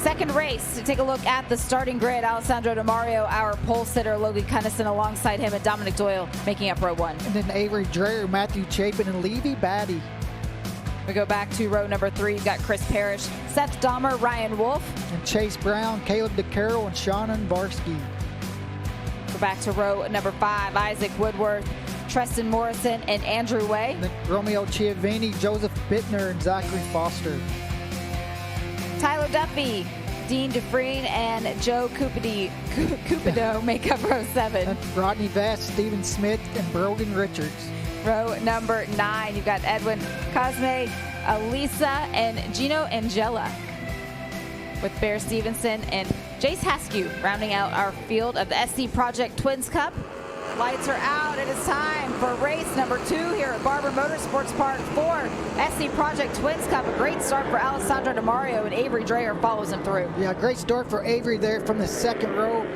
Second race, to take a look at the starting grid. Alessandro Di Mario, our pole sitter, Logan Cunnison alongside him, and Dominic Doyle making up row one. And then Avery Dreyer, Matthew Chapin, and Levy Batty. We go back to row number 3. You've got Chris Parrish, Seth Dahmer, Ryan Wolf. And Chase Brown, Caleb DeCarroll, and Shannon Varsky. Go back to row number 5. Isaac Woodworth, Treston Morrison, and Andrew Way. And then Romeo Chiavini, Joseph Bittner, and Zachary Foster. Tyler Duffy, Dean Dufresne, and Joe Cupido make up row 7. And Rodney Vest, Stephen Smith, and Brogan Richards. Row number 9, you've got Edwin Cosme, Elisa, and Gino Angela, with Bear Stevenson and Jace Haskew rounding out our field of the SC Project Twins Cup. Lights are out. It is time for race number 2 here at Barber Motorsports Park for SC Project Twins Cup. A great start for Alessandro Di Mario, and Avery Dreyer follows him through. Yeah, great start for Avery there from the second row.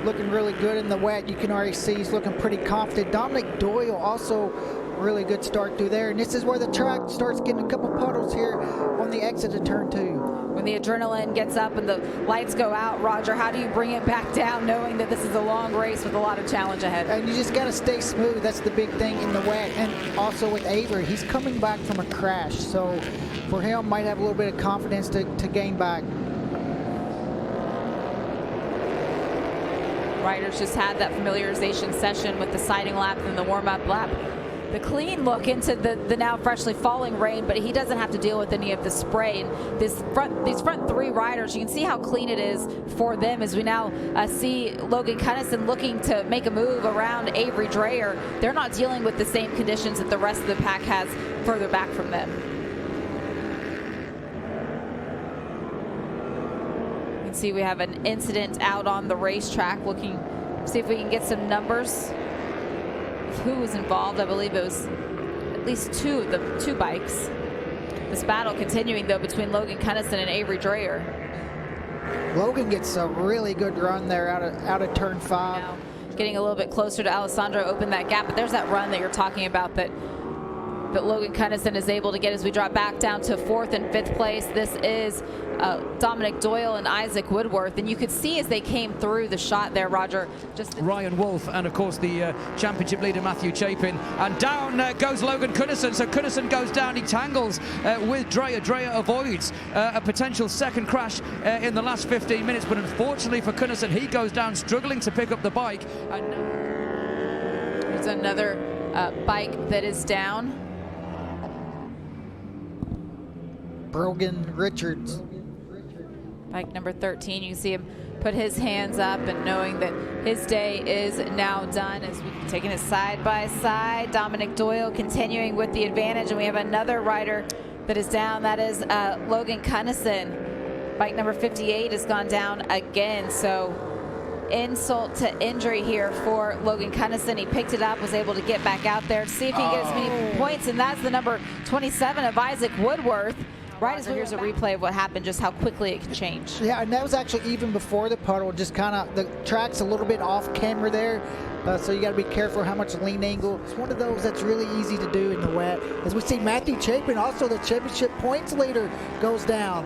Looking really good in the wet. You can already see he's looking pretty confident. Dominic Doyle also really good start through there. And this is where the track starts getting a couple puddles here on the exit of turn 2. When the adrenaline gets up and the lights go out, Roger, how do you bring it back down knowing that this is a long race with a lot of challenge ahead? And you just got to stay smooth. That's the big thing in the wet. And also with Avery, he's coming back from a crash. So for him, might have a little bit of confidence to gain back. Riders just had that familiarization session with the sighting lap and the warm-up lap. The clean look into the now freshly falling rain, but he doesn't have to deal with any of the spray. And these front 3 riders, you can see how clean it is for them as we now see Logan Cunnison looking to make a move around Avery Dreyer. They're not dealing with the same conditions that the rest of the pack has further back from them. You can see we have an incident out on the racetrack. Looking, see if we can get some numbers. Who was involved? I believe it was at least 2 of the 2 bikes. This battle continuing though between Logan Cunnison and Avery Dreyer. Logan gets a really good run there out of turn 5. Now, getting a little bit closer to Alessandro, open that gap, but there's that run that you're talking about that Logan Cunnison is able to get as we drop back down to 4th and 5th place. This is Dominic Doyle and Isaac Woodworth, and you could see as they came through the shot there, Roger, just Ryan Wolf and of course the championship leader Matthew Chapin, and down goes Logan Cunnison. So Cunnison goes down, he tangles with Dreyer. Dreyer avoids a potential second crash in the last 15 minutes, but unfortunately for Cunnison, he goes down struggling to pick up the bike. And there's another bike that is down. Brogan Richards. Bike number 13, you can see him put his hands up and knowing that his day is now done as we've taken it side by side. Dominic Doyle continuing with the advantage, and we have another rider that is down. That is Logan Cunnison. Bike number 58 has gone down again, so insult to injury here for Logan Cunnison. He picked it up, was able to get back out there to see if he can get as many points, and that's the number 27 of Isaac Woodworth. Right as here's a replay of what happened, just how quickly it can change. Yeah, and that was actually even before the puddle, just kind of, the track's a little bit off camera there, so you got to be careful how much lean angle. It's one of those that's really easy to do in the wet. As we see Matthew Chapin, also the championship points leader, goes down.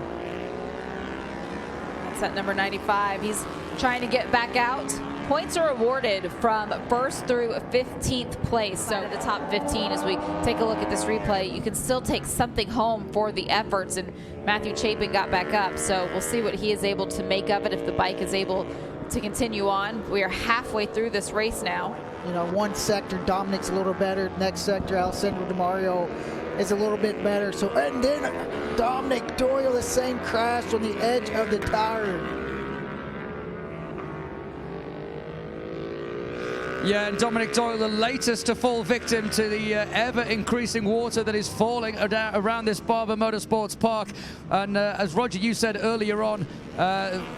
That's at number 95. He's trying to get back out. Points are awarded from 1st through 15th place. So the top 15, as we take a look at this replay, you can still take something home for the efforts, and Matthew Chapin got back up. So we'll see what he is able to make of it if the bike is able to continue on. We are halfway through this race now. You know, one sector, Dominic's a little better. Next sector, Alessandro Di Mario is a little bit better. So, and then Dominic Doyle, the same crash on the edge of the tire. Yeah, and Dominic Doyle, the latest to fall victim to the ever-increasing water that is falling around this Barber Motorsports Park. And as Roger, you said earlier on,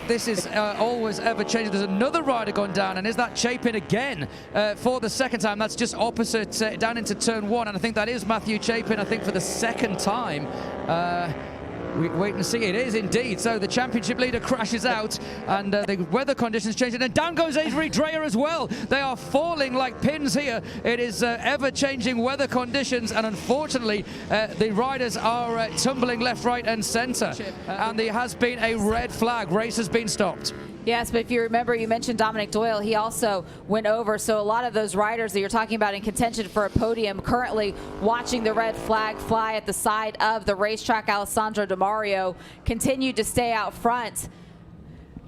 this is always ever-changing. There's another rider gone down, and is that Chapin again for the second time? That's just opposite down into turn 1, and I think that is Matthew Chapin, I think, for the second time. We wait and see. It is indeed. So the championship leader crashes out, and the weather conditions change. And down goes Avery Dreyer as well. They are falling like pins here. It is ever-changing weather conditions, and unfortunately, the riders are tumbling left, right, and centre. And there has been a red flag. Race has been stopped. Yes, but if you remember, you mentioned Dominic Doyle. He also went over. So a lot of those riders that you're talking about in contention for a podium currently watching the red flag fly at the side of the racetrack. Alessandro Di Mario continued to stay out front.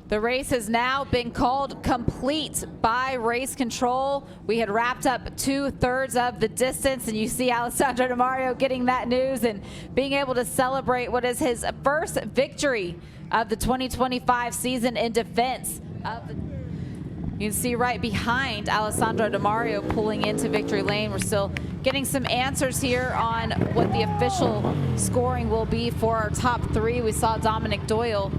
The race has now been called complete by race control. We had wrapped up 2/3 of the distance, and you see Alessandro Di Mario getting that news and being able to celebrate what is his first victory of the 2025 season in defense of the. You can see right behind Alessandro Di Mario pulling into victory lane. We're still getting some answers here on what the official scoring will be for our top three. We saw Dominic Doyle